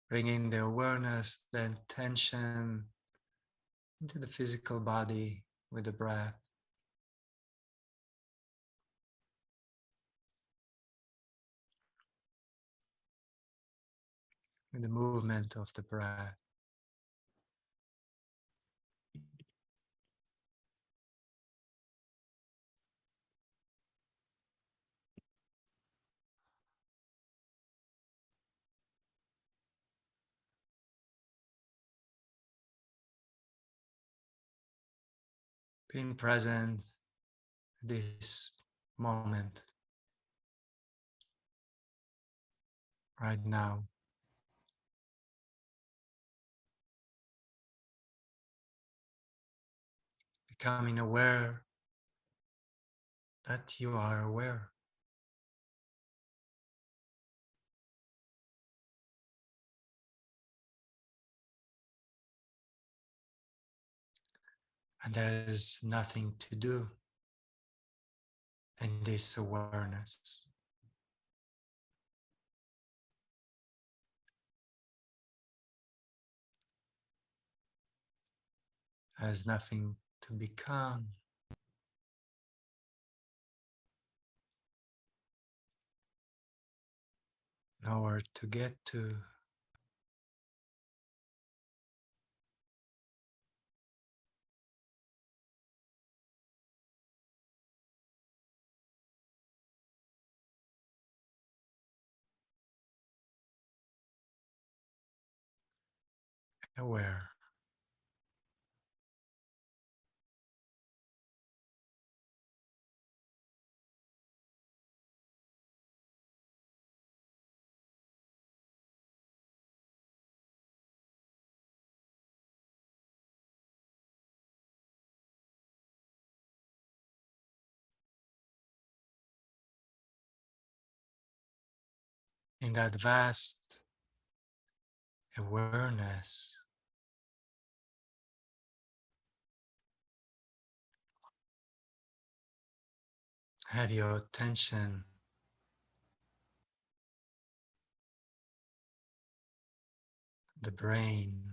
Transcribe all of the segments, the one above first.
bringing the awareness, the intention into the physical body with the breath, with the movement of the breath. Being present at this moment, right now. Becoming aware that you are aware. And there's nothing to do in this awareness. There's nothing to become. Nowhere to get to. Aware. In that vast awareness, have your attention the brain,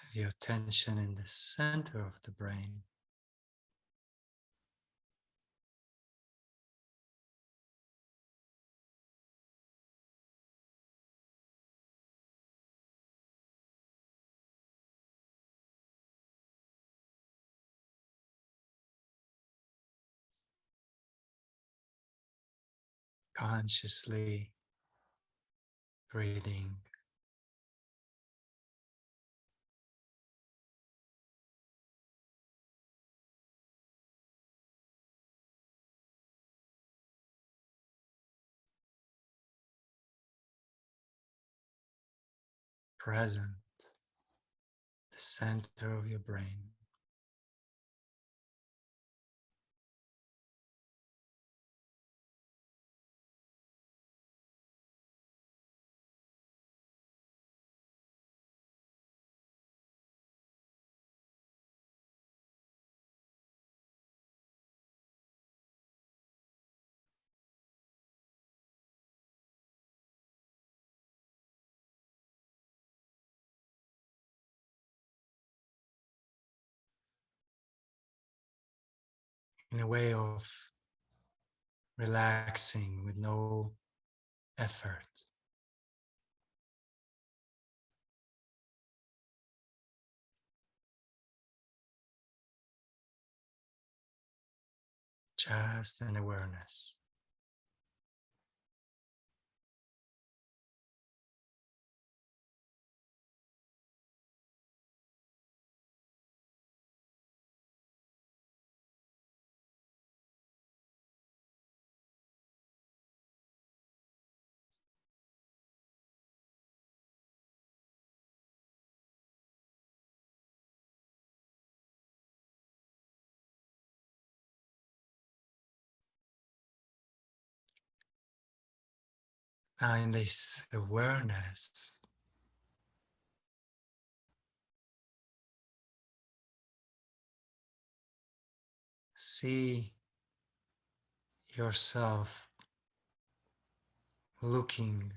have your attention in the center of the brain. Consciously breathing. Present, the center of your brain. In a way of relaxing with no effort. Just an awareness. Now in this awareness, see yourself looking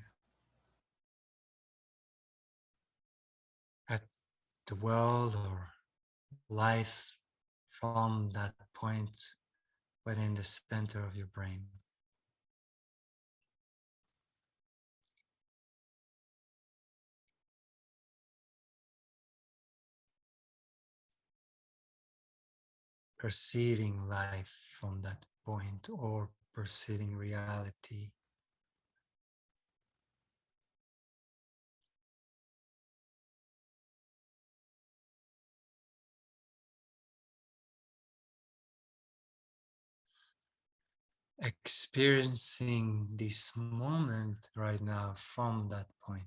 at the world or life from that point within the center of your brain. Perceiving life from that point or perceiving reality. Experiencing this moment right now from that point.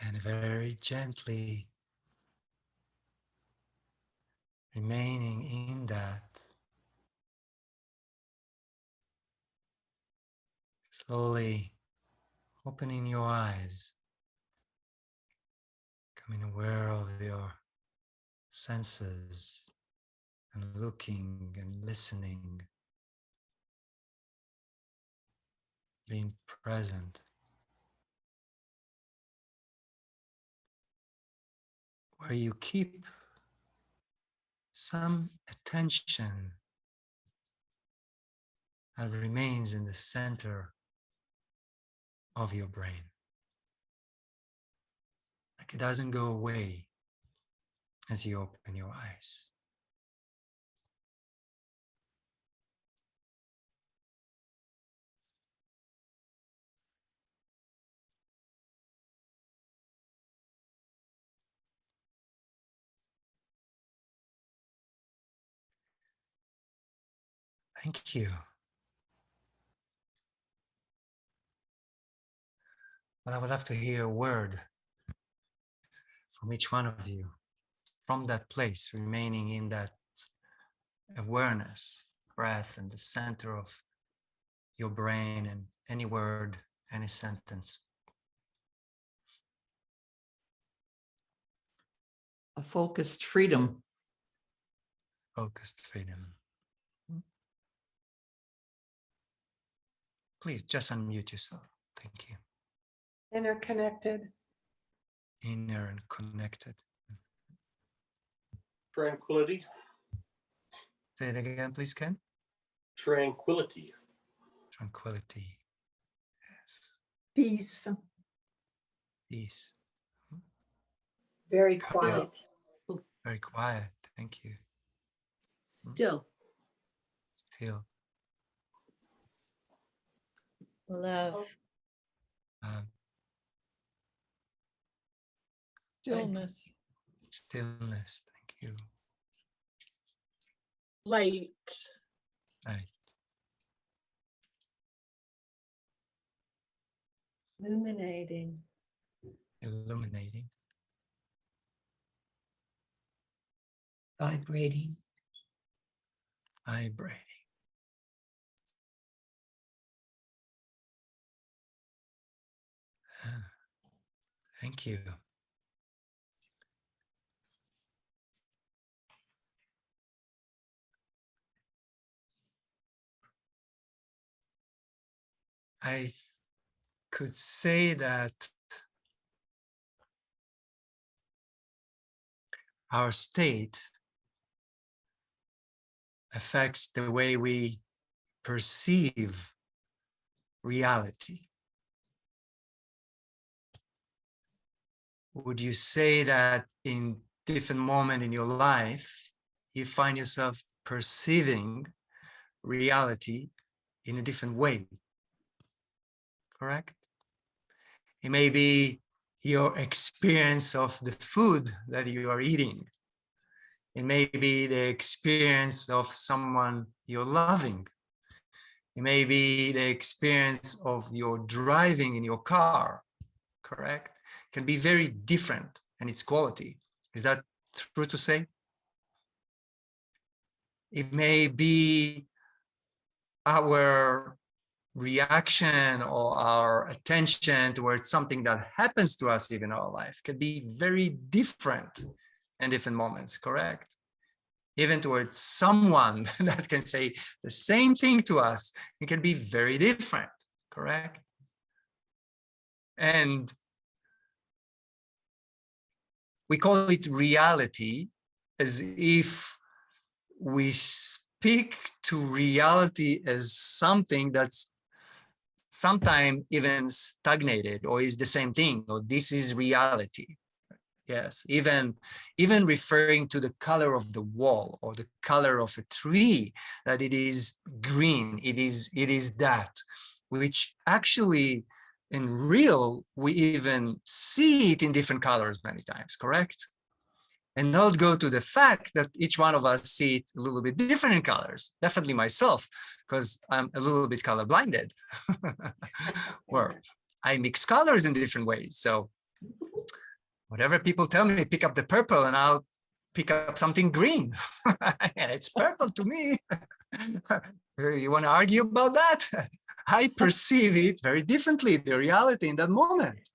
And very gently remaining in that, slowly opening your eyes, becoming aware of your senses and looking and listening, being present. Where you keep some attention that remains in the center of your brain. Like it doesn't go away as you open your eyes. Thank you. But I would love to hear a word from each one of you from that place, remaining in that awareness, breath, and the center of your brain, and any word, any sentence. A focused freedom. Focused freedom. Please just unmute yourself. Thank you. Interconnected. Inner and connected. Tranquility. Say it again, please, Ken. Tranquility. Tranquility. Yes. Peace. Peace. Very quiet. Very quiet. Thank you. Still. Still. Love. Stillness. Stillness. Thank you. Light. Right. Illuminating. Illuminating. Vibrating. Vibrating. Thank you. I could say that our state affects the way we perceive reality. Would you say that in different moment in your life, you find yourself perceiving reality in a different way? Correct? It may be your experience of the food that you are eating. It may be the experience of someone you're loving. It may be the experience of your driving in your car, correct? It can be very different in its quality. Is that true to say? It may be our reaction or our attention towards something that happens to us even in our life can be very different in different moments, correct? Even towards someone that can say the same thing to us, it can be very different, correct? And we call it reality as if we speak to reality as something that's sometimes even stagnated or is the same thing, or this is reality. Yes, even referring to the color of the wall or the color of a tree, that it is green, it is that, which actually in real, we even see it in different colors many times, correct? And not go to the fact that each one of us see it a little bit different in colors. Definitely myself, because I'm a little bit color blinded. Or I mix colors in different ways. So whatever people tell me, pick up the purple and I'll pick up something green. And it's purple to me. You want to argue about that? I perceive it very differently, the reality in that moment.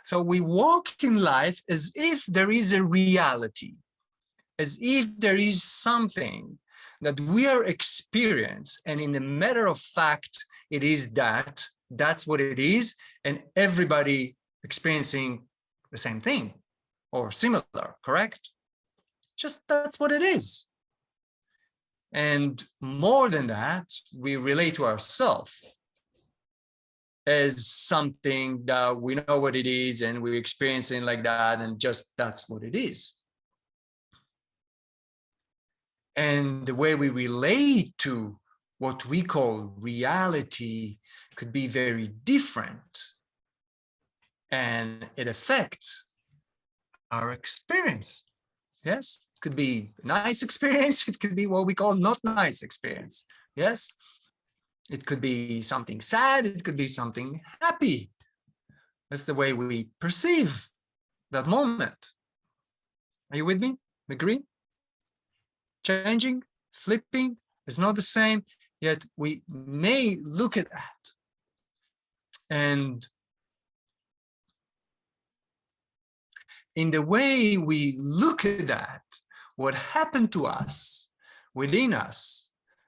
So we walk in life as if there is a reality, as if there is something that we are experiencing, and in the matter of fact, it is that's what it is, and everybody experiencing the same thing or similar, correct? Just that's what it is. And more than that, we relate to ourselves as something that we know what it is and we're experiencing like that, and just that's what it is. And the way we relate to what we call reality could be very different, and it affects our experience. Yes, it could be a nice experience, it could be what we call not nice experience. Yes, it could be something sad, it could be something happy. That's the way we perceive that moment. Are you with me? Agree? Changing, flipping is not the same, yet we may look at that. And in the way we look at that, what happened to us, within us,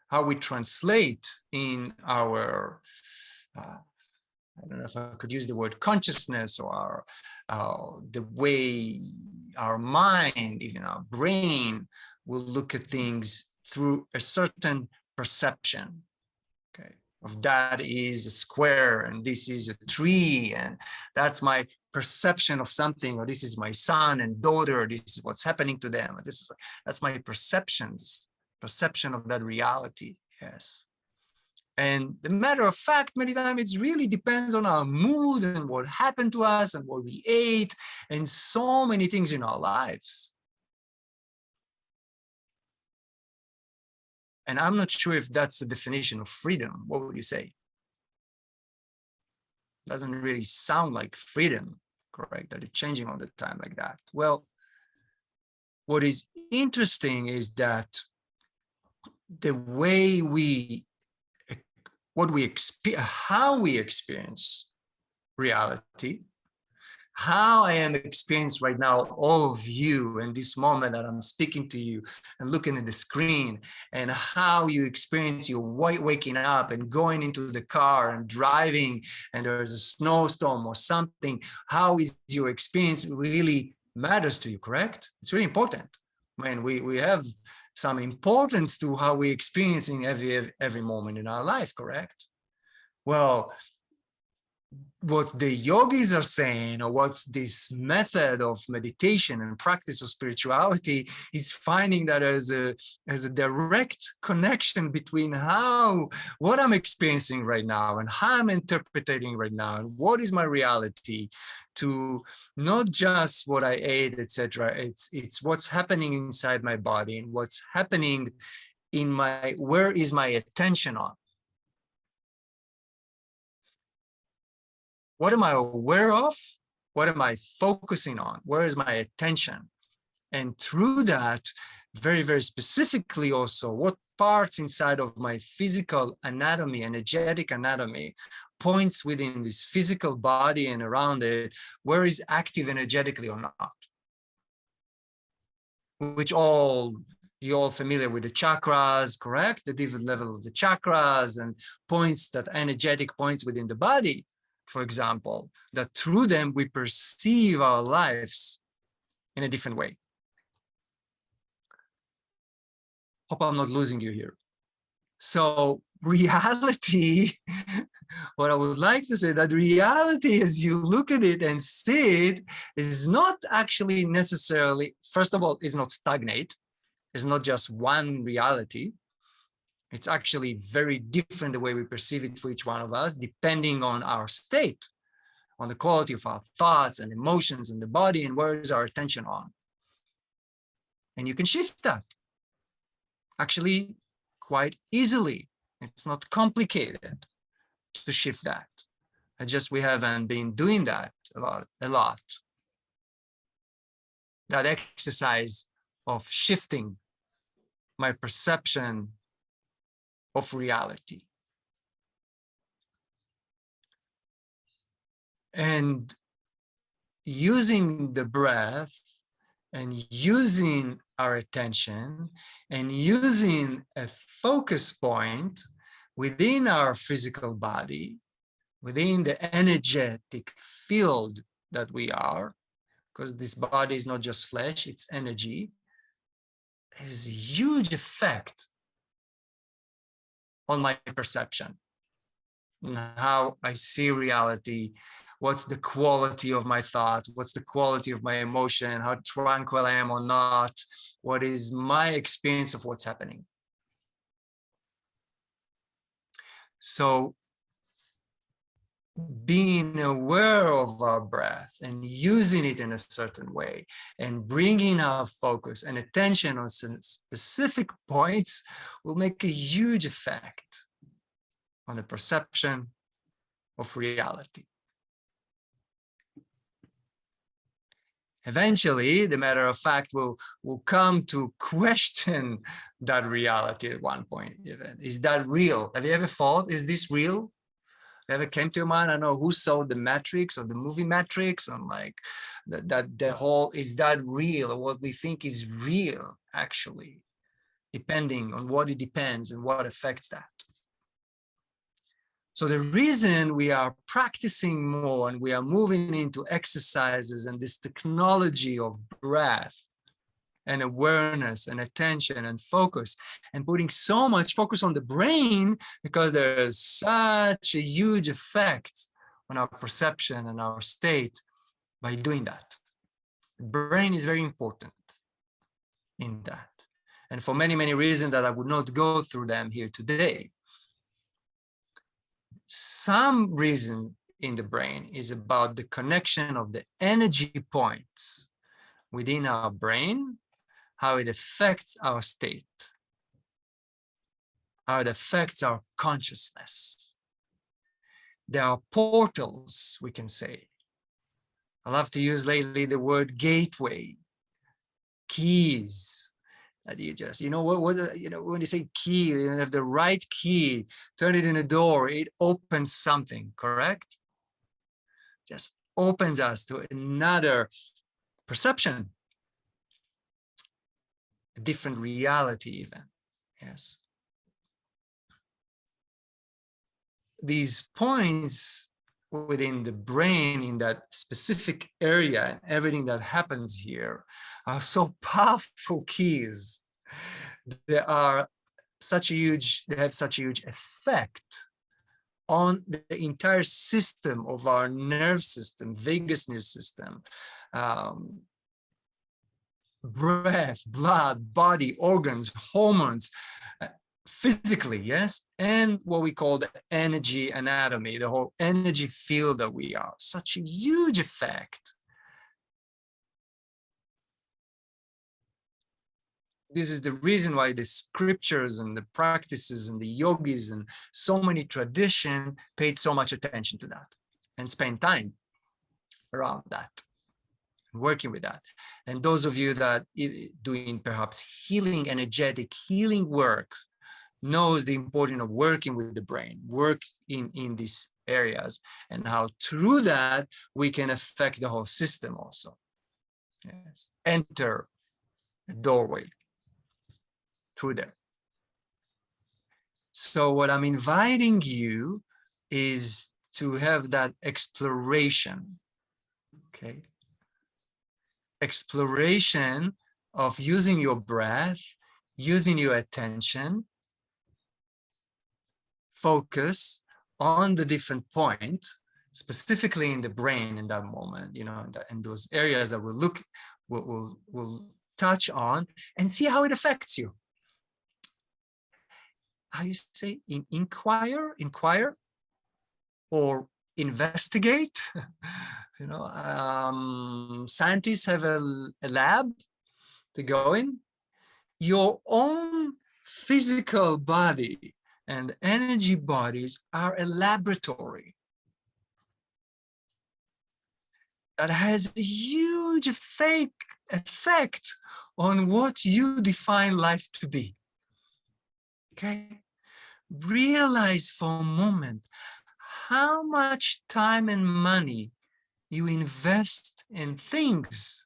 how we translate in our, I don't know if I could use the word consciousness, or the way our mind, even our brain, will look at things through a certain perception. Okay, of that is a square and this is a tree, and that's my perception of something, or this is my son and daughter, this is what's happening to them, and that's my perception of that reality. Yes. And the matter of fact, many times it really depends on our mood and what happened to us and what we ate and so many things in our lives. And I'm not sure if that's the definition of freedom. What would you say? Doesn't really sound like freedom, correct? That it's changing all the time like that. Well, what is interesting is that the way how we experience reality, how I am experiencing right now, all of you in this moment that I'm speaking to you and looking at the screen, and how you experience your waking up and going into the car and driving and there's a snowstorm or something, how is your experience really matters to you, correct? It's really important. I mean, we have some importance to how we're experiencing every moment in our life, correct? Well, what the yogis are saying, or what's this method of meditation and practice of spirituality, is finding that as a direct connection between what I'm experiencing right now and how I'm interpreting right now, and what is my reality, to not just what I ate, etc. It's what's happening inside my body and what's happening in where is my attention on. What am I aware of? What am I focusing on? Where is my attention? And through that, very, very specifically also, what parts inside of my physical anatomy, energetic anatomy, points within this physical body and around it, where is active energetically or not? Which you're all familiar with the chakras, correct? The different level of the chakras and points, that energetic points within the body, for example, that through them we perceive our lives in a different way. Hope I'm not losing you here. So reality, what I would like to say, that reality, as you look at it and see it, is not actually necessarily, first of all, is not stagnate. It's not just one reality. It's actually very different the way we perceive it for each one of us, depending on our state, on the quality of our thoughts and emotions in the body, and where is our attention on. And you can shift that actually quite easily. It's not complicated to shift that. We haven't been doing that a lot. That exercise of shifting my perception of reality. And using the breath and using our attention and using a focus point within our physical body, within the energetic field that we are, because this body is not just flesh, it's energy, has a huge effect on my perception, on how I see reality, what's the quality of my thought, what's the quality of my emotion, how tranquil I am or not, what is my experience of what's happening. So being aware of our breath and using it in a certain way and bringing our focus and attention on some specific points will make a huge effect on the perception of reality. Eventually, the matter of fact will come to question that reality at one point. Even. Is that real? Have you ever thought, is this real? Ever came to your mind? I don't know who saw the Matrix or the movie Matrix. I'm like, the whole, is that real? Or what we think is real, actually, depending on what it depends and what affects that. So the reason we are practicing more and we are moving into exercises and this technology of breath and awareness and attention and focus and putting so much focus on the brain, because there's such a huge effect on our perception and our state by doing that. The brain is very important in that. And for many, many reasons that I would not go through them here today. Some reason in the brain is about the connection of the energy points within our brain, how it affects our state, how it affects our consciousness. There are portals, we can say. I love to use lately the word gateway, keys. That you just, when you say key, you have the right key, turn it in a door, it opens something, correct? Just opens us to another perception, a different reality even, yes. These points within the brain in that specific area and everything that happens here are so powerful keys. They have such a huge effect on the entire system of our nerve system, vagus nerve system, breath, blood, body, organs, hormones, physically, yes, and what we call the energy anatomy, the whole energy field that we are. Such a huge effect. This is the reason why the scriptures and the practices and the yogis and so many traditions paid so much attention to that. and spend time around that, working with that. And those of you that doing perhaps healing, energetic healing work, knows the importance of working with the brain, work in these areas, and how through that we can affect the whole system also. Yes, enter a doorway through there. So what I'm inviting you is to have that exploration, okay? Exploration of using your breath, using your attention, focus on the different point, specifically in the brain in that moment, you know, in those areas that we'll touch on, and see how it affects you. How you say, inquire, or investigate. You know, scientists have a lab to go in. Your own physical body and energy bodies are a laboratory that has a huge effect on what you define life to be. Okay? Realize for a moment how much time and money you invest in things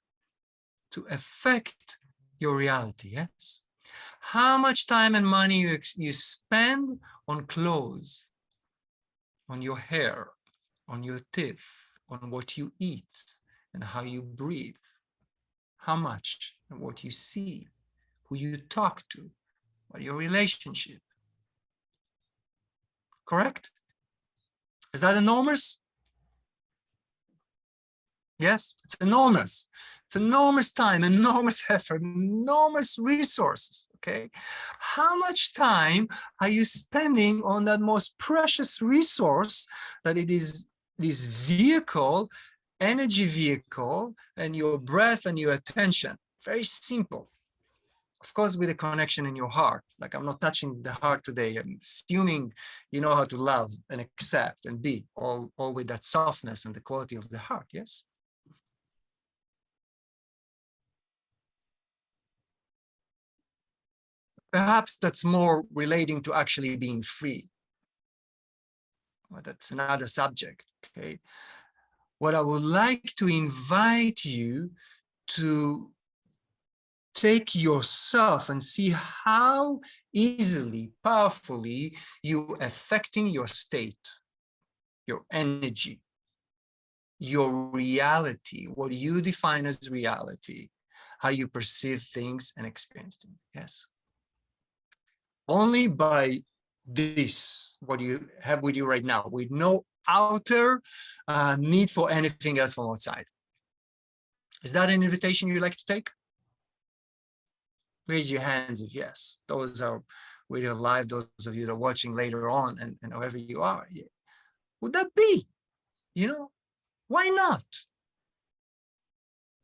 to affect your reality, yes? How much time and money you spend on clothes, on your hair, on your teeth, on what you eat and how you breathe. How much, and what you see, who you talk to, what your relationship. Correct? Is that enormous? Yes, it's enormous. It's enormous time, enormous effort, enormous resources, okay? How much time are you spending on that most precious resource that it is this vehicle, energy vehicle, and your breath and your attention? Very simple. Of course, with a connection in your heart. Like, I'm not touching the heart today. I'm assuming you know how to love and accept and be, all with that softness and the quality of the heart, yes? Perhaps that's more relating to actually being free. Well, that's another subject, okay? What I would like to invite you to take yourself and see how easily, powerfully you affecting your state, your energy, your reality, what you define as reality, how you perceive things and experience them, yes? Only by this, what you have with you right now, with no outer need for anything else from outside. Is that an invitation you'd like to take? Raise your hands if yes. Those are with you live, those of you that are watching later on, and wherever you are. Yeah. Would that be? You know, why not?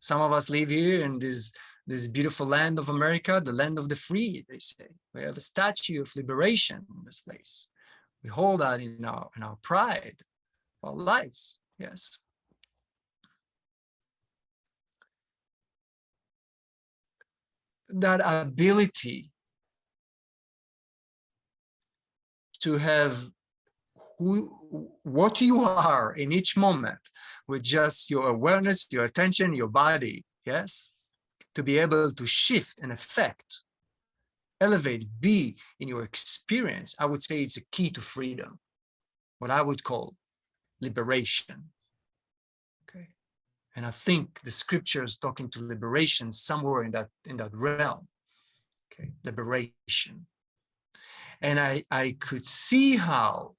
Some of us live here in this beautiful land of America, the land of the free, they say. We have a statue of liberation in this place. We hold that in our pride, our lives, yes. That ability to have what you are in each moment with just your awareness, your attention, your body, yes? To be able to shift and affect, elevate, be in your experience, I would say it's a key to freedom, what I would call liberation, okay? And I think the scriptures talking to liberation somewhere in that realm, okay, liberation. And I could see how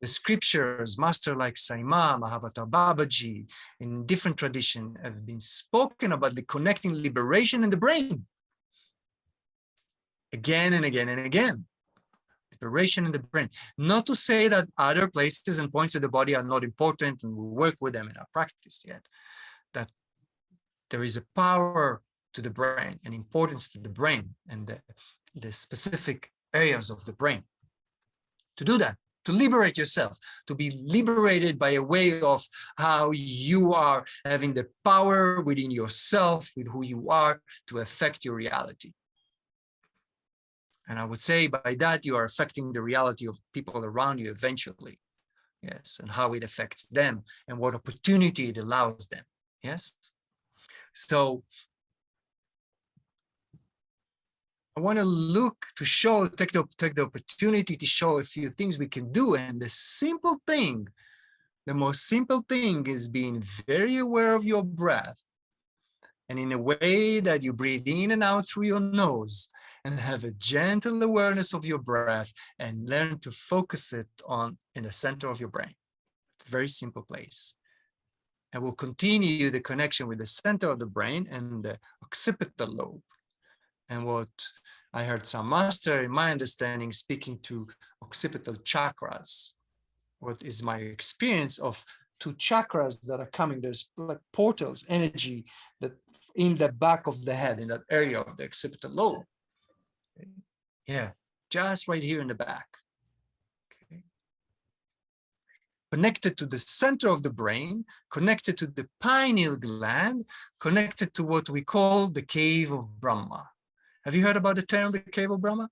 the scriptures, master like Saima, Mahavatar Babaji, in different traditions have been spoken about the connecting liberation in the brain. Again and again and again. Liberation in the brain. Not to say that other places and points of the body are not important and we work with them in our practice yet. That there is a power to the brain, an importance to the brain and the specific areas of the brain to do that. to liberate yourself, to be liberated by a way of how you are having the power within yourself, with who you are, to affect your reality. And I would say by that, you are affecting the reality of people around you eventually. Yes, and how it affects them and what opportunity it allows them. Yes. So I want to look to show, take the opportunity to show a few things we can do. And the simple thing, the most simple thing is being very aware of your breath, and in a way that you breathe in and out through your nose, and have a gentle awareness of your breath, and learn to focus it on in the center of your brain. Very simple place. And we'll continue the connection with the center of the brain and the occipital lobe. And what I heard some master, in my understanding, speaking to occipital chakras. What is my experience of two chakras that are coming? There's like portals, energy that in the back of the head, in that area of the occipital lobe. Yeah, just right here in the back. Okay. Connected to the center of the brain, connected to the pineal gland, connected to what we call the Cave of Brahma. Have you heard about the term, the Cave of Brahma?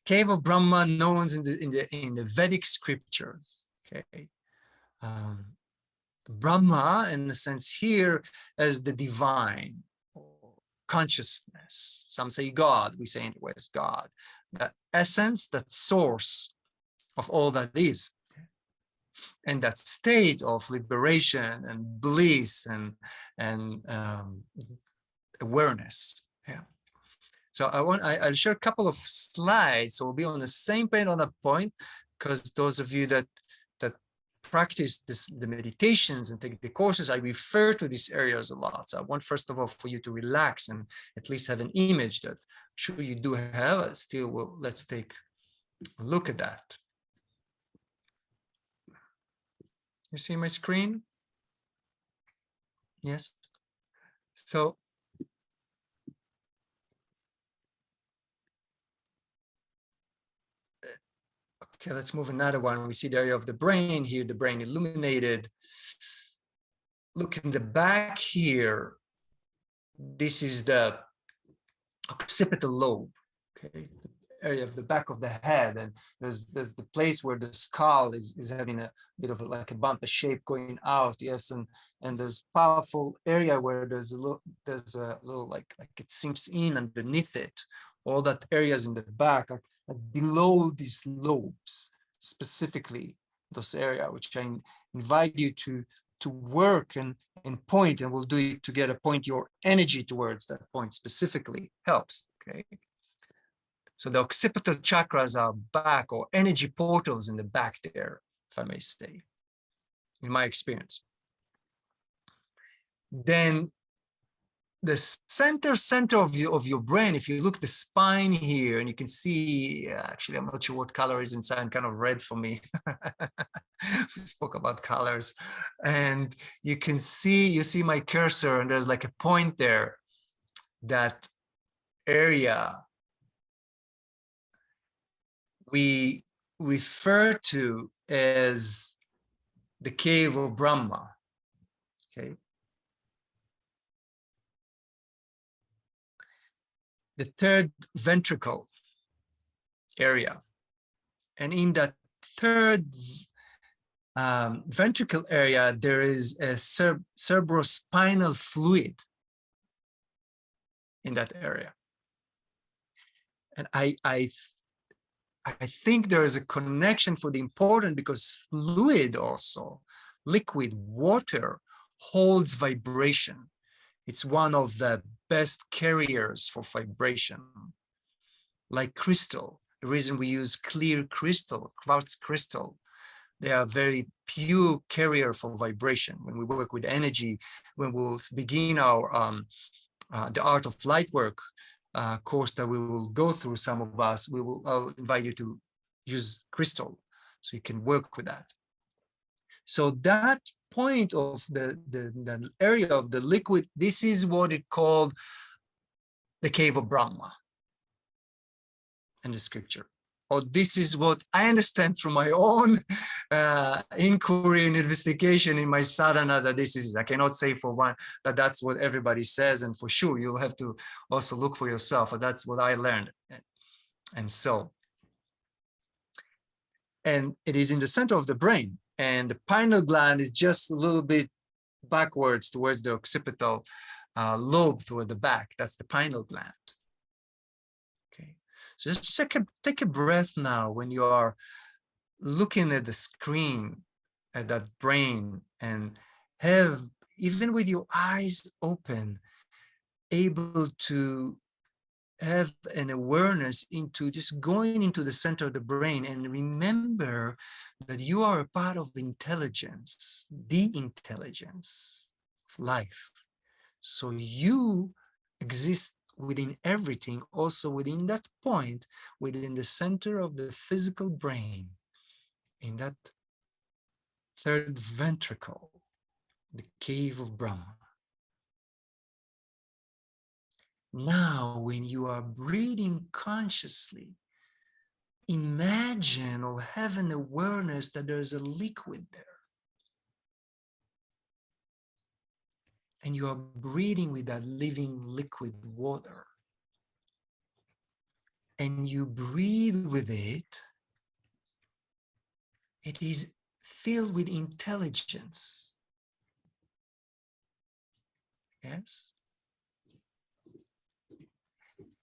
Cave of Brahma, known in the Vedic scriptures. Okay, Brahma, in the sense here, as the divine consciousness. Some say God. We say in the West God. That essence, that source of all that is, and that state of liberation and bliss and awareness. Yeah. So I'll share a couple of slides. So we'll be on the same page on that point, because those of you that practice the meditations and take the courses, I refer to these areas a lot. So I want, first of all, for you to relax and at least have an image that I'm sure you do have. Still, well, let's take a look at that. You see my screen? Yes. So okay, let's move another one. We see the area of the brain here, the brain illuminated. Look in the back here. This is the occipital lobe, okay, area of the back of the head, and there's the place where the skull is having a bit of like a bump, a shape going out. Yes, and there's powerful area where there's a little like it sinks in underneath it. All that areas in the back are below these lobes, specifically those areas, which I invite you to work and point, and we'll do it together. Point your energy towards that point specifically helps. Okay. So the occipital chakras are back, or energy portals in the back there, if I may say, in my experience. Then the center of your brain, if you look at the spine here, and you can see, actually, I'm not sure what color is inside, kind of red for me. We spoke about colors, and you see my cursor, and there's like a point there. That area we refer to as the Cave of Brahma. Okay. The third ventricle area. And in that third ventricle area, there is a cerebrospinal fluid in that area. And I think there is a connection for the important, because fluid also, liquid water, holds vibration. It's one of the best carriers for vibration. Like crystal, the reason we use clear crystal, quartz crystal, they are very pure carrier for vibration. When we work with energy, when we'll begin our the art of light work course that we will go through, some of us, I'll invite you to use crystal so you can work with that. So that point of the area of the liquid, this is what it called the Cave of Brahma in the scripture. or this is what I understand from my own inquiry and investigation in my sadhana, that this is, I cannot say for one that that's what everybody says, and for sure you'll have to also look for yourself, but that's what I learned. And so, and it is in the center of the brain, and the pineal gland is just a little bit backwards towards the occipital lobe, toward the back. That's the pineal gland. Okay, so just take a breath now when you are looking at the screen, at that brain, and have, even with your eyes open, able to have an awareness into just going into the center of the brain, and remember that you are a part of intelligence, the intelligence of life. So you exist within everything, also within that point, within the center of the physical brain, in that third ventricle, the cave of Brahma. Now, when you are breathing consciously, imagine or have an awareness that there's a liquid there. And you are breathing with that living liquid water. And you breathe with it. It is filled with intelligence. Yes?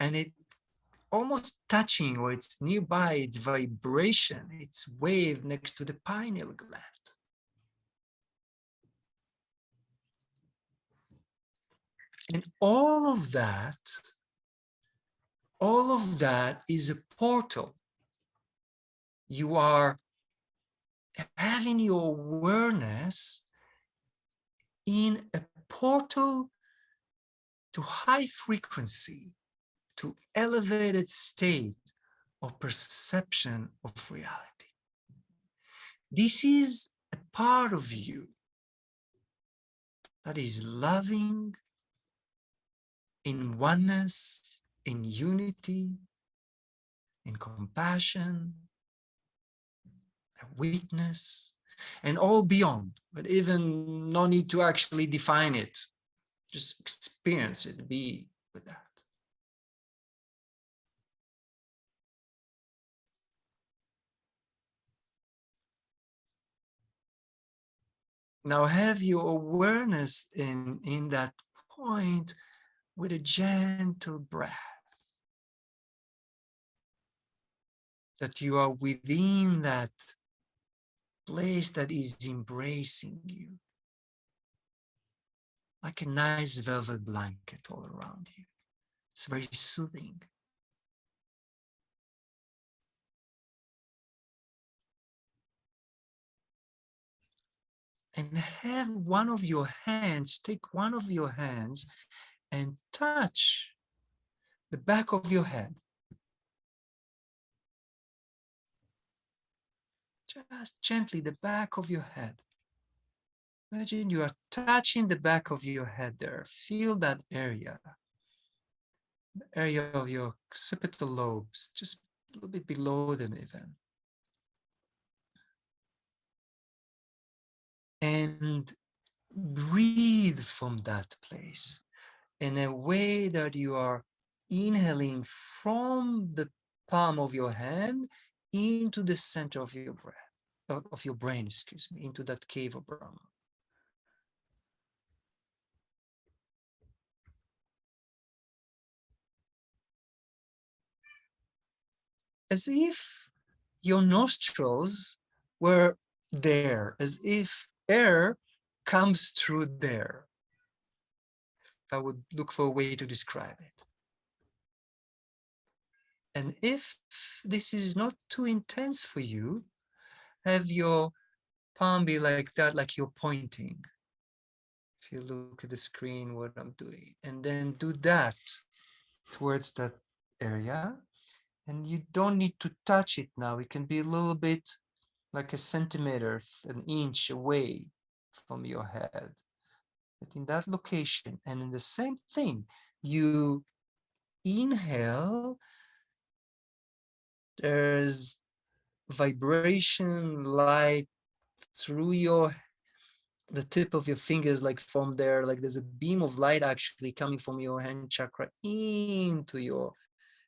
And it almost touching, or it's nearby, its vibration, its wave next to the pineal gland. And all of that is a portal. You are having your awareness in a portal to high frequency, to elevated state of perception of reality. This is a part of you that is loving, in oneness, in unity, in compassion, witness, and all beyond, but even no need to actually define it. Just experience it, be with that. Now have your awareness in that point with a gentle breath. That you are within that place that is embracing you. Like a nice velvet blanket all around you. It's very soothing. And have one of your hands, take one of your hands and touch the back of your head. Just gently, the back of your head. Imagine you are touching the back of your head there. Feel that area. The area of your occipital lobes, just a little bit below them even. And breathe from that place in a way that you are inhaling from the palm of your hand into the center of your breath, of your brain, excuse me, into that cave of Brahma. As if your nostrils were there, as if air comes through there. I would look for a way to describe it. And if this is not too intense for you, have your palm be like that, like you're pointing. If you look at the screen, what I'm doing, and then do that towards that area. And you don't need to touch it now. It can be a little bit like a centimeter, an inch away from your head. But in that location, and in the same thing, you inhale there's vibration light through the tip of your fingers, like from there, like there's a beam of light actually coming from your hand chakra into your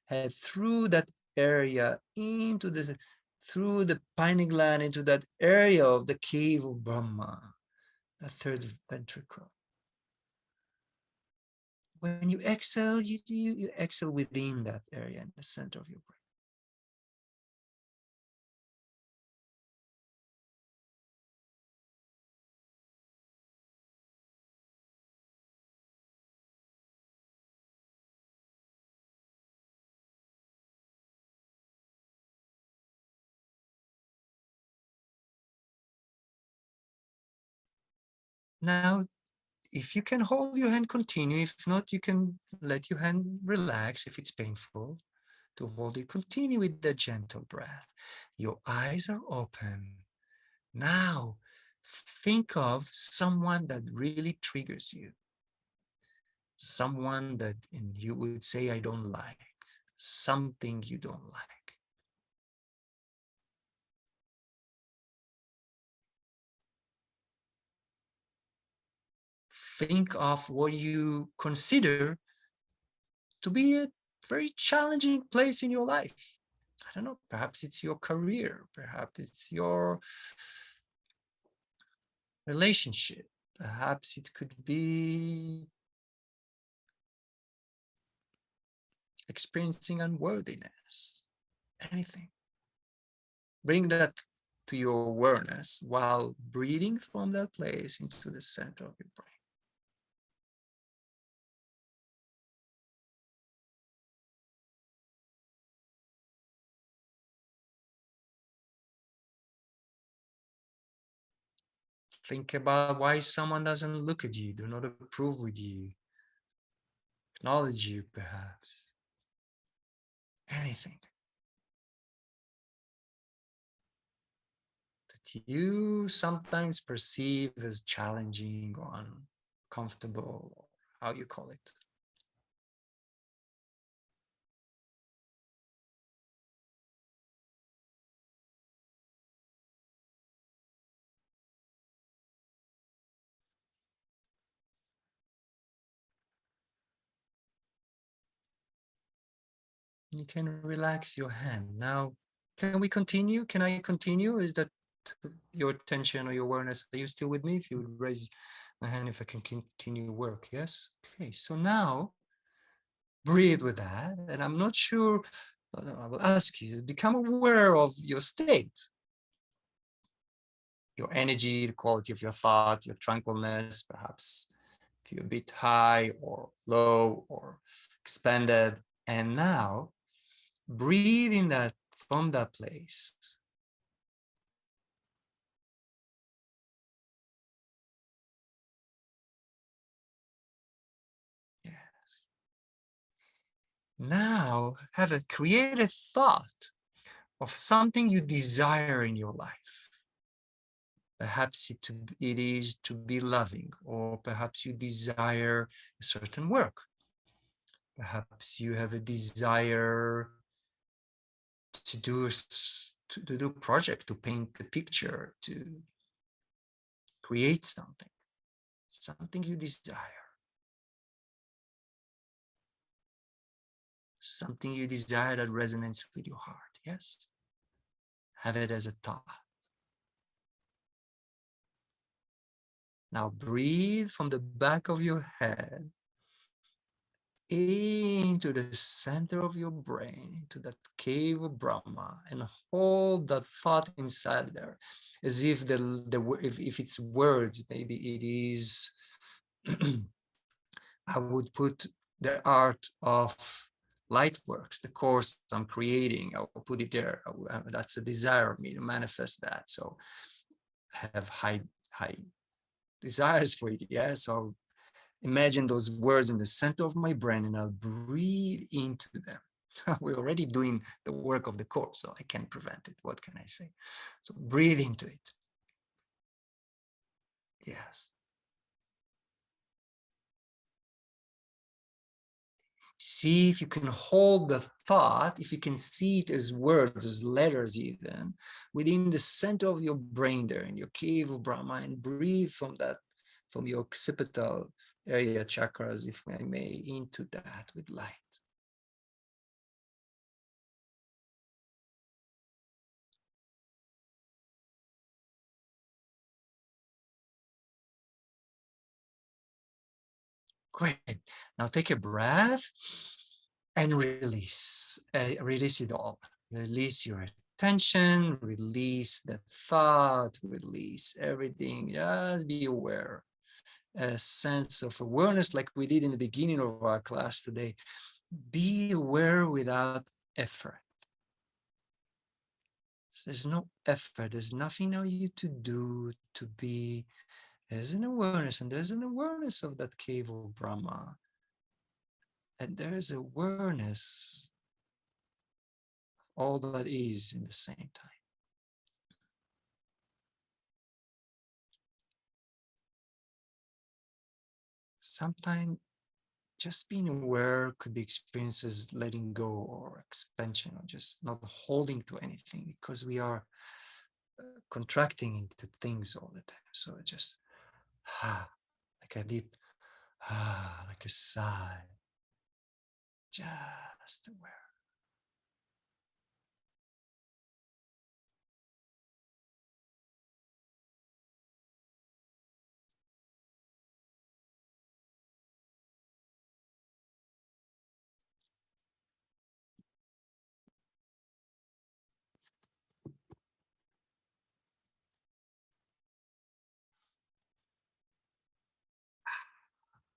head, through that area, through the pineal gland, into that area of the cave of Brahma, the third ventricle. When you exhale, you exhale within that area in the center of your brain. Now, if you can hold your hand, continue. If not, you can let your hand relax if it's painful to hold it. Continue with the gentle breath. Your eyes are open. Now, think of someone that really triggers you. Someone that you would say, I don't like. Something you don't like. Think of what you consider to be a very challenging place in your life. I don't know, perhaps it's your career, perhaps it's your relationship, perhaps it could be experiencing unworthiness, anything. Bring that to your awareness while breathing from that place into the center of your brain. Think about why someone doesn't look at you, do not approve with you, acknowledge you, perhaps. Anything that you sometimes perceive as challenging or uncomfortable, or how you call it. You can relax your hand. Now, can we continue? Can I continue? Is that your attention or your awareness? Are you still with me? If you would raise my hand if I can continue work. Yes? Okay, so now breathe with that. And I'm not sure, I will ask you to become aware of your state. Your energy, the quality of your thought, your tranquilness, perhaps if you're a bit high or low or expanded. And now breathe in that from that place. Yes. Now create a thought of something you desire in your life. Perhaps it is to be loving, or perhaps you desire a certain work. Perhaps you have a desire to do a project, to paint a picture, to create something you desire. Something you desire that resonates with your heart, yes? Have it as a thought. Now breathe from the back of your head into the center of your brain, into that cave of Brahma, and hold that thought inside there, as if if it's words, maybe it is. I would put the art of Lightworks, the course I'm creating. I will put it there. That's a desire of me to manifest that. So I have high desires for it. Yeah. So imagine those words in the center of my brain, and I'll breathe into them. We're already doing the work of the course, so I can't prevent it. What can I say? So breathe into it. Yes. See if you can hold the thought, if you can see it as words, as letters even, within the center of your brain there, in your cave of Brahma, and breathe from that, from your occipital area chakras, if I may, into that with light. Great. Now take a breath and release. Release it all. Release your attention, release the thought, release everything. Just be aware. A sense of awareness like we did in the beginning of our class today. Be aware without effort. There's no effort. There's nothing now you to do, to be. There's an awareness, and there's an awareness of that cave of Brahma. And there's awareness of all that is in the same time. Sometimes just being aware could be experienced as letting go or expansion, or just not holding to anything, because we are contracting into things all the time. So it just like a deep like a sigh, just aware.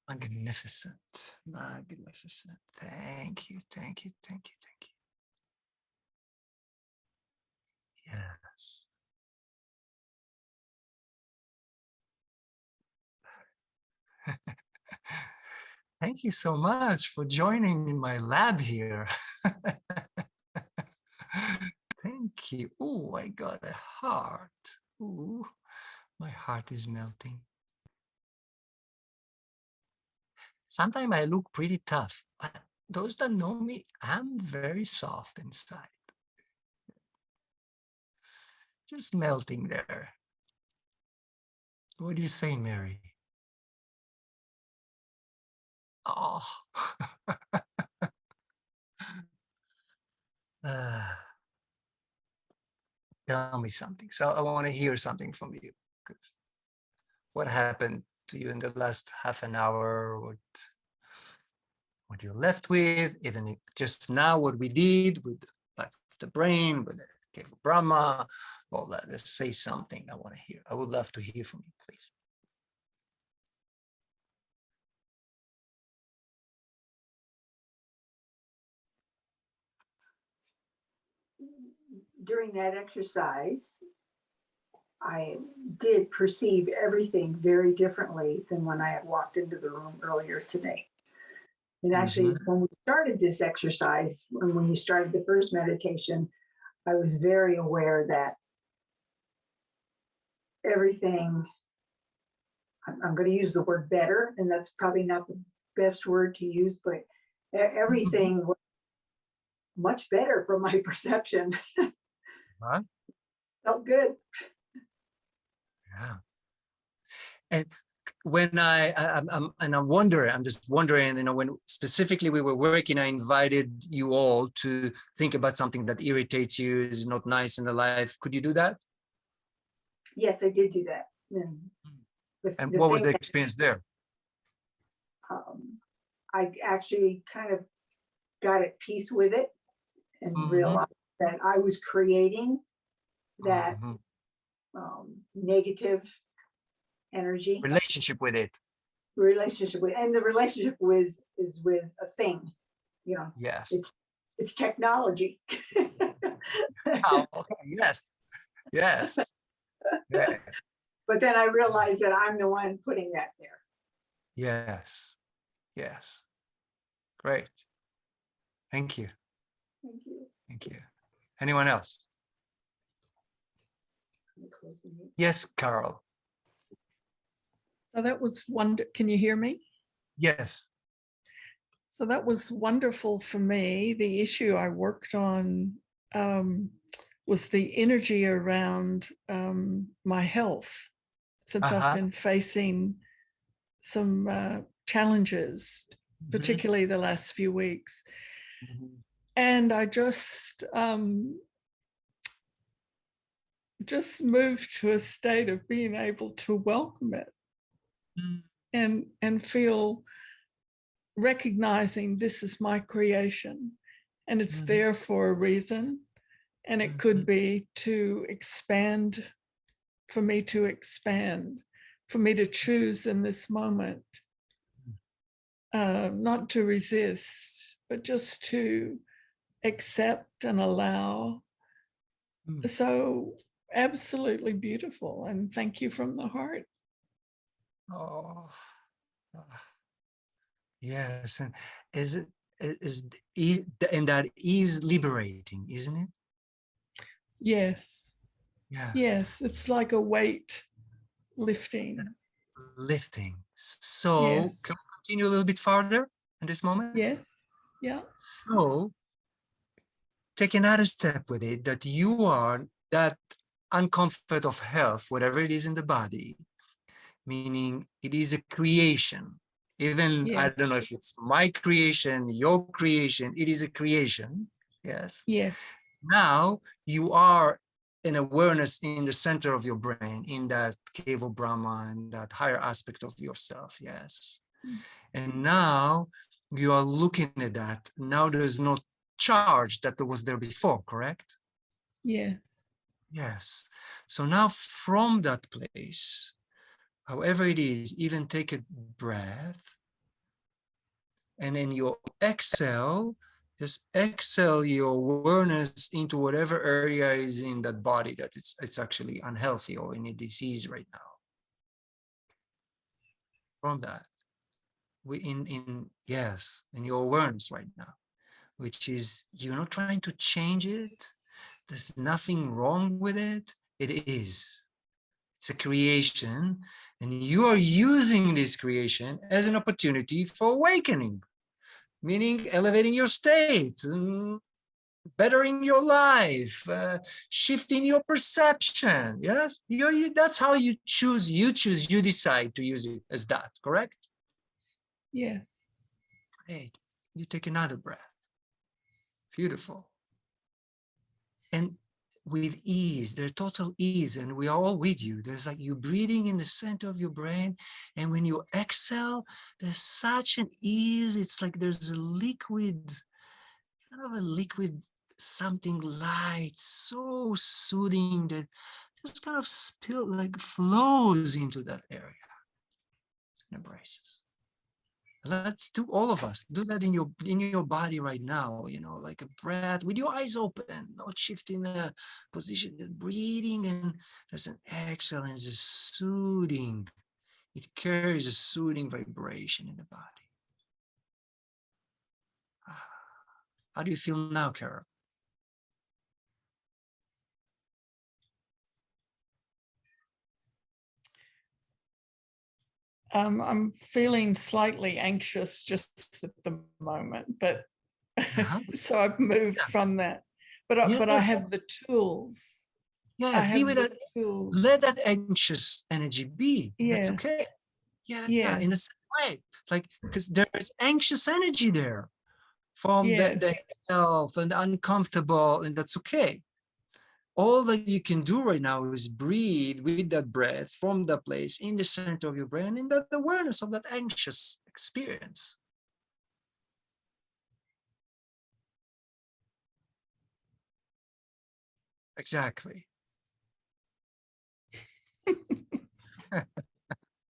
Magnificent, magnificent. Thank you, thank you, thank you, thank you. Yes. Thank you so much for joining in my lab here. Thank you. Oh, I got a heart. Ooh, my heart is melting. Sometimes I look pretty tough, but those that know me, I'm very soft inside. Just melting there. What do you say, Mary? Oh. Tell me something. So I want to hear something from you. What happened to you in the last half an hour? What you're left with, even just now, what we did with the brain, with the Cave of Brahma, all that. Let's say something. I want to hear. I would love to hear from you, please. During that exercise, I did perceive everything very differently than when I had walked into the room earlier today. And actually, when we started this exercise, and when you started the first meditation, I was very aware that everything, I'm going to use the word better, and that's probably not the best word to use, but everything was much better from my perception. Huh? Felt good. Yeah. And when I'm wondering, I'm just wondering, when specifically we were working, I invited you all to think about something that irritates you, is not nice in the life. Could you do that? Yes, I did do that. And what was the experience there? I actually kind of got at peace with it and realized that I was creating that negative energy relationship with it. And the relationship is with a thing, Yes. it's technology. Oh, okay. Yes. Yeah. But then I realized that I'm the one putting that there. Yes. Yes. Great. Thank you. Thank you. Thank you. Anyone else? Yes, Carol. So that was one. Can you hear me? Yes. So that was wonderful for me. The issue I worked on was the energy around my health, since I've Uh-huh. been facing some challenges, particularly the last few weeks. Mhm. And I just moved to a state of being able to welcome it and feel, recognizing this is my creation and it's Mhm. there for a reason, and it could be to expand, for me to expand, for me to choose in this moment, not to resist, but just to accept and allow. Mm. So absolutely beautiful, and thank you from the heart. Oh, yes, and is it and that is liberating, isn't it? Yes, Yeah, yes, it's like a weight lifting. lifting. So, Yes, can we continue a little bit farther in this moment? yes, yeah, So, take another step with it, that you are that uncomfort of health, whatever it is in the body, meaning it is a creation. Even, I yeah, don't know if it's my creation, your creation, it is a creation. Yes. yes, Now you are an awareness in the center of your brain, in that cave of Brahma, and that higher aspect of yourself. Yes. Mm. And now you are looking at that. Now there's no charge that was there before, correct? yes, Yes. So now from that place, however it is, even take a breath, and then you exhale, just exhale your awareness into whatever area is in that body that it's actually unhealthy or in a disease right now. From that, we in yes, in your awareness right now, which is you're not trying to change it. There's nothing wrong with it. It is. It's a creation, and you are using this creation as an opportunity for awakening, meaning elevating your state, bettering your life, shifting your perception. Yes, that's how you choose. You decide to use it as that. Correct? yes. Great. You take another breath. Beautiful. And with ease, there's total ease, and we are all with you. There's like you breathing in the center of your brain, and when you exhale, there's such an ease. It's like there's a liquid, kind of a liquid, something light, so soothing that just kind of flows into that area and embraces. Let's do, all of us do that in your body right now, like a breath with your eyes open, not shifting the position, just breathing, and there's an exhale, and just soothing. It carries a soothing vibration in the body. How do you feel now, Carol? I'm feeling slightly anxious just at the moment, but so I've moved from that. But I have the tools. I Be have with the that. tools. Let that anxious energy be. That's Yeah, okay. Yeah, yeah, in the same way, like, because there is anxious energy there from yeah, the health and the uncomfortable, and that's okay. All that you can do right now is breathe with that breath from that place in the center of your brain, in that awareness of that anxious experience. Exactly.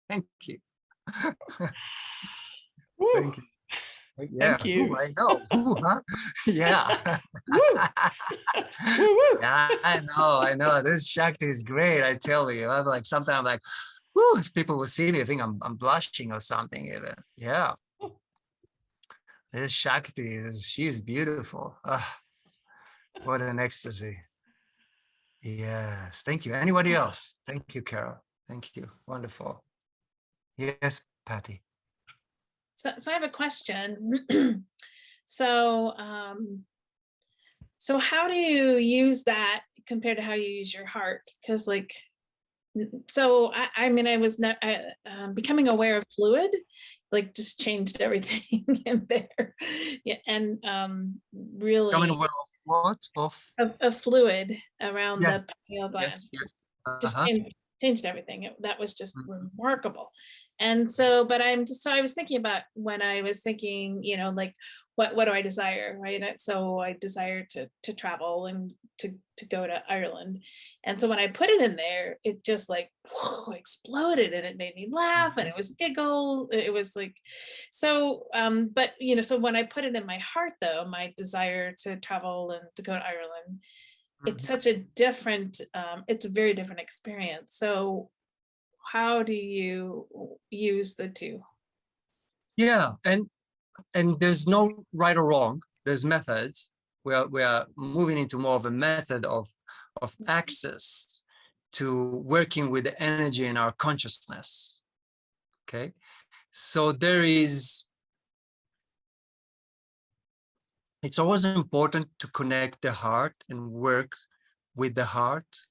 Thank you. Woo, Thank you. Yeah. thank you. Ooh, I know. Ooh, huh? Yeah. Woo, woo, woo. Yeah, I know. This Shakti is great. I tell you. I'm like, sometimes I'm like, whew, if people will see me, I think I'm blushing or something even. Yeah. This Shakti she's beautiful. What an ecstasy. Yes. Thank you. Anybody else? Thank you, Carol. Thank you. Wonderful. Yes, Patty. So I have a question. So, so how do you use that compared to how you use your heart? Because like, so I mean, I was not becoming aware of fluid, like just changed everything in there. Yeah, and really Coming aware of what? of fluid around Yes. the pineal gland. Yes. Just Uh-huh. changed everything. That was just Mhm. remarkable. And so, but I was thinking about when I was thinking, you know, like what do I desire, right? So I desire to travel and to go to Ireland. And so when I put it in there, it just like exploded, and it made me laugh, and it was giggle. It was like, so but you know, so when I put it in my heart though, my desire to travel and to go to Ireland, it's such a different, it's a very different experience. So how do you use the two? Yeah, and there's no right or wrong. There's methods. We are moving into more of a method of access to working with the energy in our consciousness. Okay, so it's always important to connect the heart and work with the heart,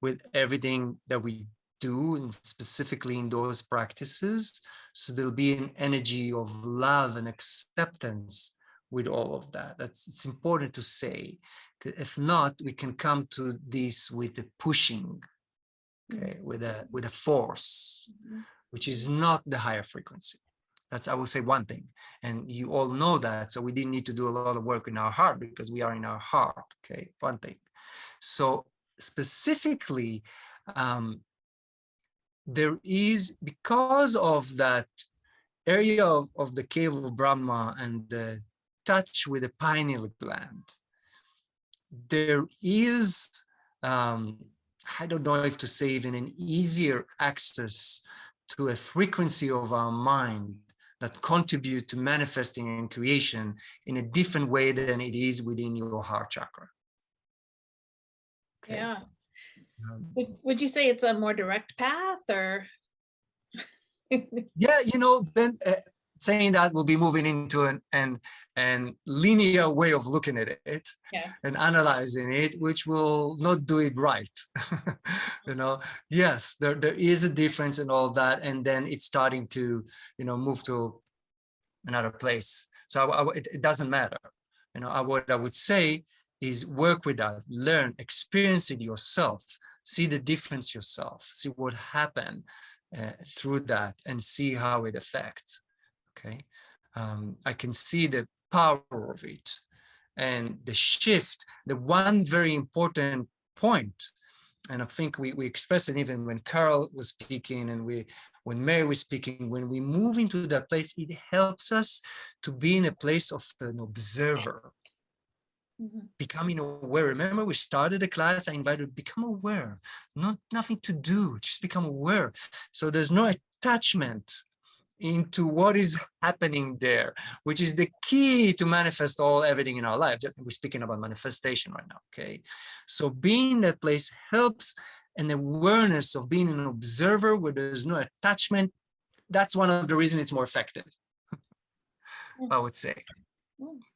with everything that we do, and specifically in those practices. So there'll be an energy of love and acceptance with all of that. It's important to say. If not, we can come to this with the pushing, okay, with a force, which is not the higher frequency. That's, I will say, one thing. And you all know that. So we didn't need to do a lot of work in our heart because we are in our heart. Okay, one thing. So specifically, there is, because of that area of the Cave of Brahma and the touch with the pineal gland, there is, I don't know if to say even an easier access to a frequency of our mind that contribute to manifesting and creation in a different way than it is within your heart chakra. Okay. Yeah. Would you say it's a more direct path, or? Yeah, you know, then saying that we'll be moving into an linear way of looking at it, Yeah. and analyzing it, which will not do it right. You know, yes, there is a difference in all that, and then it's starting to, you know, move to another place. So it doesn't matter. You know, what I would say is work with that, learn, experience it yourself, see the difference yourself, see what happened through that, and see how it affects. Okay, I can see the power of it and the shift. The one very important point, and I think we expressed it even when Carol was speaking, and when Mary was speaking, when we move into that place, it helps us to be in a place of an observer. Becoming aware. Remember, we started the class, I invited, become aware, nothing to do, just become aware. So there's no attachment into what is happening there, which is the key to manifest everything in our life. We're speaking about manifestation right now, okay? So being in that place helps an awareness of being an observer where there's no attachment. That's one of the reasons it's more effective, I would say,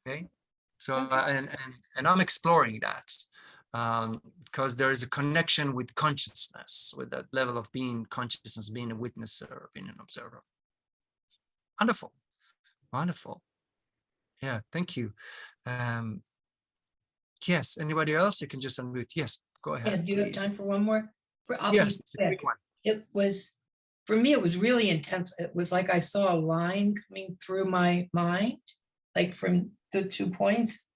okay? So, and I'm exploring that because there is a connection with consciousness, with that level of being consciousness, being a witnesser, being an observer. Wonderful, wonderful. Yeah, thank you. Yes, anybody else? You can just unmute. Yes, go ahead. Yeah, do you have time for one more? Yes, quick one. It was, for me, it was really intense. It was like I saw a line coming through my mind, like from the 2 points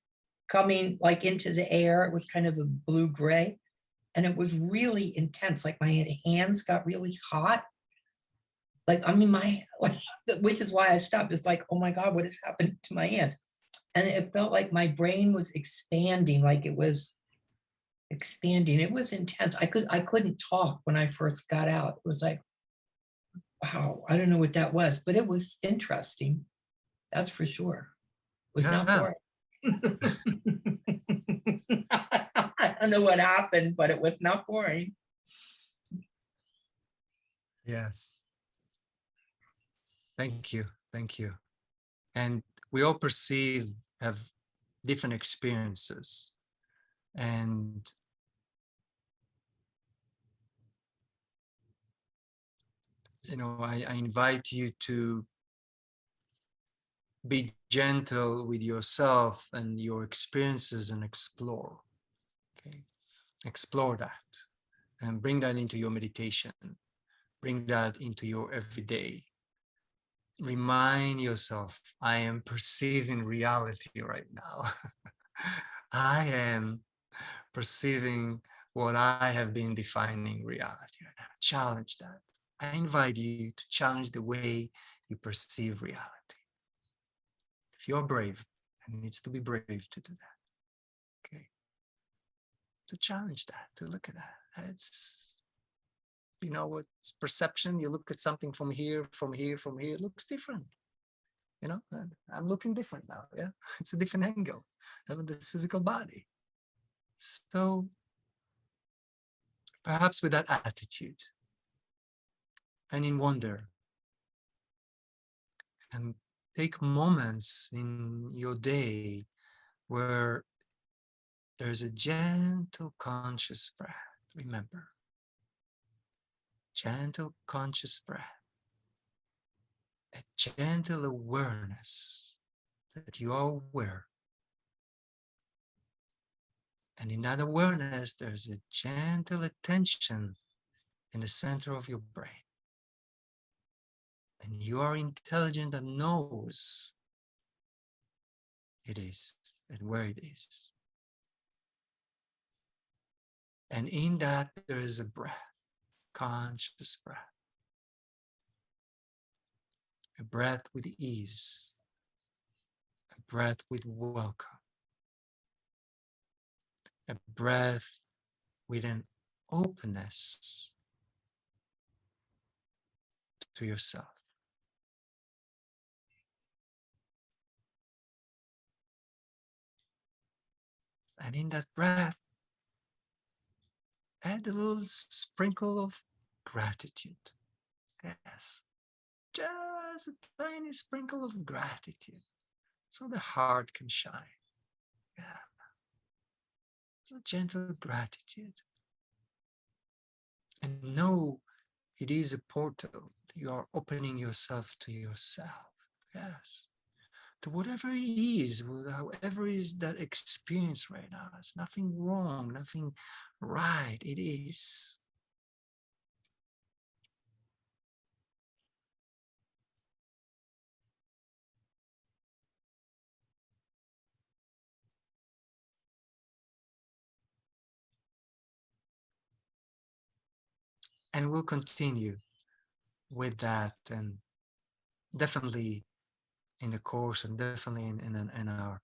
coming like into the air. It was kind of a blue-gray, and it was really intense. Like my hands got really hot. Like, I mean, which is why I stopped. It's like, oh my God, what has happened to my hand? And it felt like my brain was expanding, like it was expanding. It was intense. I couldn't talk when I first got out. It was like, wow, I don't know what that was, but it was interesting. That's for sure. It was not boring. I don't know what happened, but it was not boring. Yes. Thank you. Thank you. And we all have different experiences. And I invite you to be gentle with yourself and your experiences and explore. Okay, explore that and bring that into your meditation. Bring that into your everyday. Remind yourself, I am perceiving reality right now. I am perceiving what I have been defining reality right now. Challenge that. I invite you to challenge the way you perceive reality. If you're brave, and needs to be brave to do that. Okay. To challenge that, to look at that. It's, it's perception. You look at something from here, it looks different. I'm looking different now. Yeah. It's a different angle. I have this physical body. So perhaps with that attitude and in wonder, and take moments in your day where there's a gentle conscious breath. Remember, gentle conscious breath, a gentle awareness that you are aware. And in that awareness, there's a gentle attention in the center of your brain. And you are intelligent and knows it is and where it is. And in that, there is a breath, conscious breath. A breath with ease, a breath with welcome, a breath with an openness to yourself. And in that breath, add a little sprinkle of gratitude. Yes, just a tiny sprinkle of gratitude so the heart can shine. Yeah. So gentle gratitude. And know it is a portal. You are opening yourself to yourself. Yes. To whatever it is, however is that experience right now. There's nothing wrong, nothing right. It is. And we'll continue with that, and definitely in the course, and definitely in our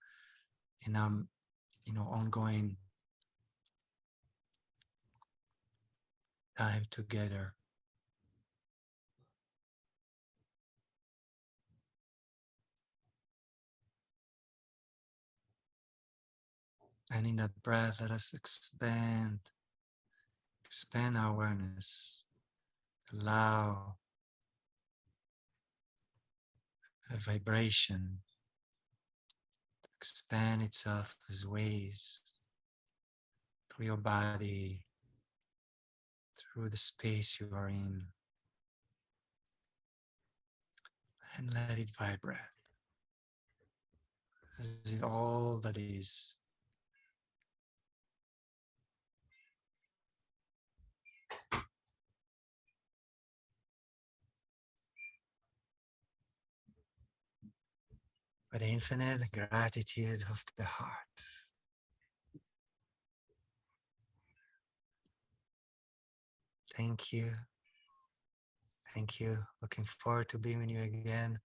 ongoing time together. And in that breath, let us expand our awareness. Allow a vibration to expand itself as waves through your body, through the space you are in, and let it vibrate as it all that is. With infinite gratitude of the heart. Thank you. Thank you. Looking forward to being with you again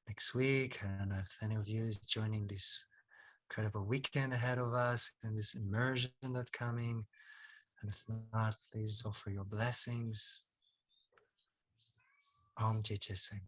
next week. I don't know if any of you is joining this incredible weekend ahead of us and this immersion that's coming. And if not, please offer your blessings. Om Jai Jai Singh.